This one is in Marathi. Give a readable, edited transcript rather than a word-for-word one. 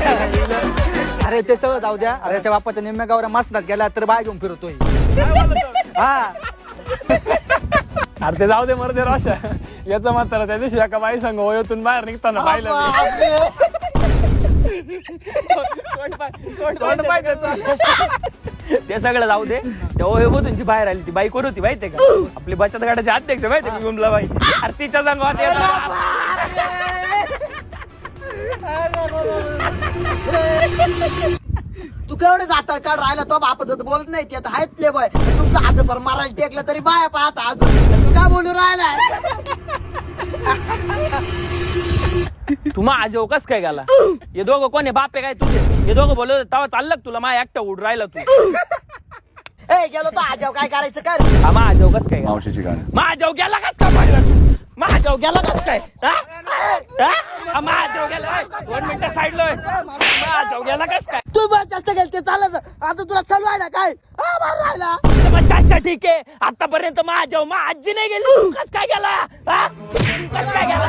अरे ते सगळं जाऊ द्या. अरे त्याच्या बापाच्या निम्म्या गावऱ्या मसनात गेला तर बाय घेऊन फिरतोय. हा अरे ते जाऊ दे मरदे रोशा. याचं मात्र त्या दिवशी एका बाई संग वयोतून बाहेर निघताना पाहिलं. ते सगळं जाऊ दे. त्या वयोवधूंची बाहेर आली ती बाई कोण होती माहितीये का? आपली बचत गटाचे अध्यक्ष माहितीये का? विमला बाई. अरे तिच्या संग तू केवढे जाता काढ राहिला तो बापाचं बोलत नाही ते आहेत प्ले बॉय. तुमचा आज पर महाराज टेकला तरी बाया पाहता आज तू काय बोलू राहिलाय? तुम्हा आजो कस काय गेला? हे दोघं कोण बाप आहे काय तुझे? हे दोघं बोलत तेव्हा चाललं तुला मा एकटा उड राहिला तू. ए गेलो तो आजाव काय करायचं कर. मा आजो कस काय? मावशीची गाणी. मा आजो गेला कस काय पाहिलं तू? मा आजो गेला कस काय? मा आजो गेला 2 मिनिटं साईडला. मा आजो गेला कस काय? तू बस जास्त गेल ते चालत आता तुला चालू आहे ना काय? राहिला जास्त ठीक आहे. आतापर्यंत मा आजो मा आजी नाही गेली. कस काय गेला? कस काय गेला?